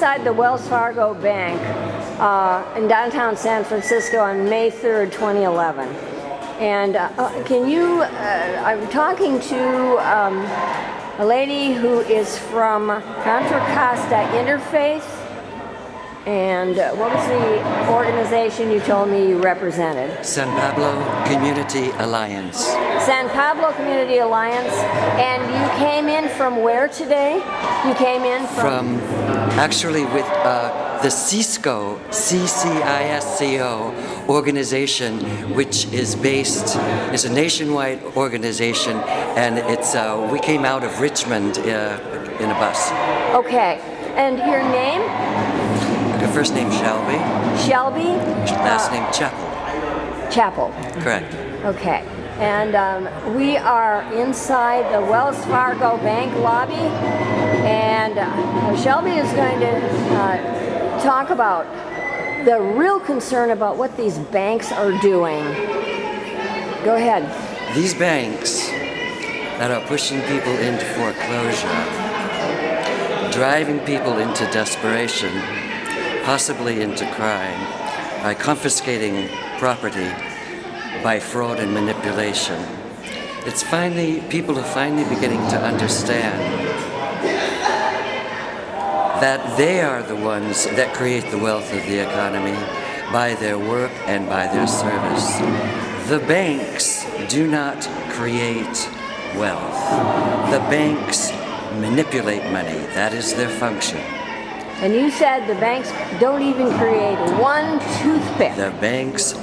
outside the Wells Fargo Bank in downtown San Francisco on May 3rd, 2011. And I'm talking to a lady who is from Contra Costa Interfaith. And what was the organization you told me you represented? San Pablo Community Alliance. San Pablo Community Alliance. And you came in from where today? You came in from Actually with the CISCO, CCISCO organization, which is a nationwide organization, and we came out of Richmond in a bus. Okay. And your name? Her first name Shelby. Shelby? Last name Chappell. Chappell. Correct. Okay. And we are inside the Wells Fargo Bank lobby, and Shelby is going to talk about the real concern about what these banks are doing. Go ahead. These banks that are pushing people into foreclosure, driving people into desperation, possibly into crime, by confiscating property, by fraud and manipulation. People are finally beginning to understand that they are the ones that create the wealth of the economy by their work and by their service. The banks do not create wealth. The banks manipulate money. That is their function. And you said the banks don't even create one toothpick. The banks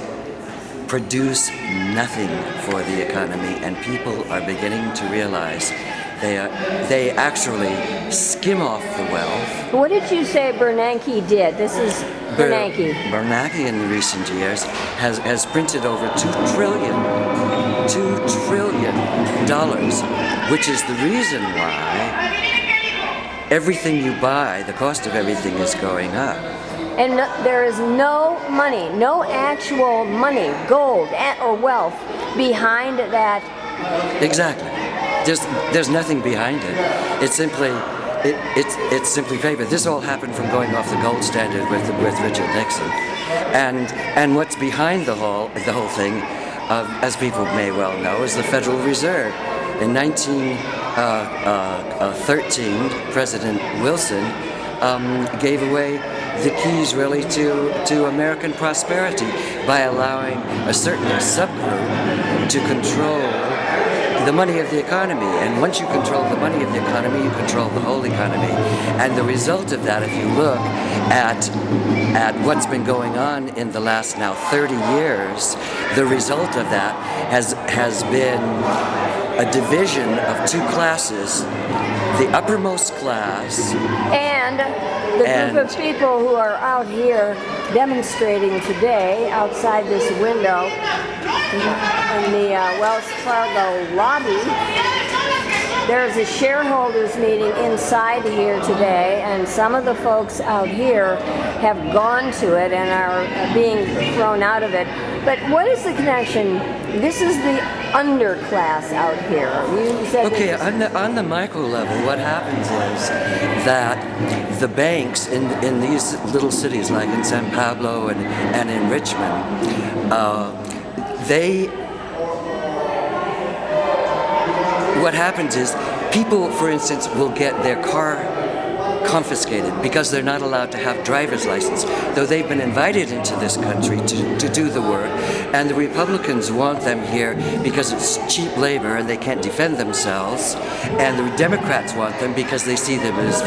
produce nothing for the economy, and people are beginning to realize they actually skim off the wealth. What did you say Bernanke did? This is Bernanke. Bernanke in recent years has printed over $2 trillion, which is the reason why everything you buy, the cost of everything is going up. And there is no money, no actual money, gold or wealth behind that. Exactly. There's nothing behind it. It's simply paper. This all happened from going off the gold standard with Richard Nixon, and what's behind the whole thing, as people may well know, is the Federal Reserve. In 1913, President Wilson gave away the keys really to American prosperity by allowing a certain subgroup to control the money of the economy. And once you control the money of the economy, you control the whole economy. And the result of that, if you look at what's been going on in the last now 30 years, the result of that has been a division of two classes, the uppermost class and the group of people who are out here demonstrating today outside this window in the Wells Fargo lobby. There's a shareholders meeting inside here today, and some of the folks out here have gone to it and are being thrown out of it. But what is the connection? This is the underclass out here. You said okay, on the micro level, what happens is that the banks in these little cities, like in San Pablo and in Richmond, what happens is people, for instance, will get their car confiscated because they're not allowed to have driver's license, though they've been invited into this country to do the work, and the Republicans want them here because it's cheap labor and they can't defend themselves, and the Democrats want them because they see them as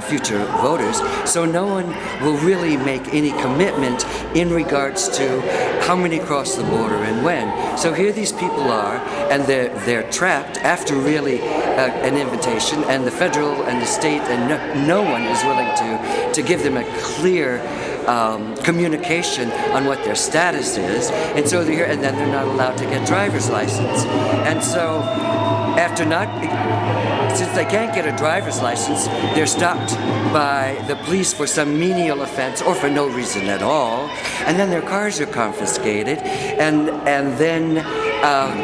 future voters. So no one will really make any commitment in regards to how many cross the border and when. So here these people are, and they're trapped after really an invitation, and the federal and the state and no one is willing to give them a clear communication on what their status is, and so they're here, and then they're not allowed to get driver's license. And so since they can't get a driver's license, they're stopped by the police for some menial offense or for no reason at all, and then their cars are confiscated, and then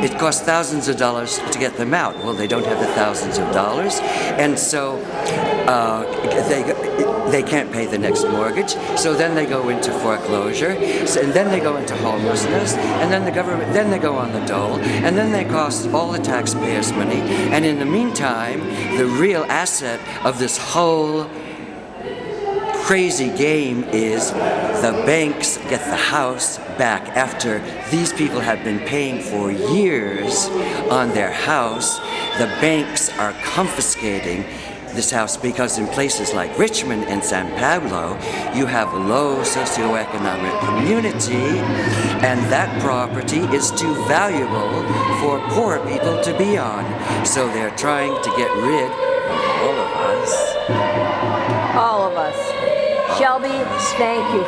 it costs thousands of dollars to get them out. Well, they don't have the thousands of dollars, and so they can't pay the next mortgage, so then they go into foreclosure, and then they go into homelessness, and then then they go on the dole, and then they cost all the taxpayers' money, and in the meantime, the real asset of this whole crazy game is the banks get the house back after these people have been paying for years on their house. The banks are confiscating this house because in places like Richmond and San Pablo, you have a low socioeconomic community, and that property is too valuable for poor people to be on. So they're trying to get rid of all of us. All of us. Shelby, thank you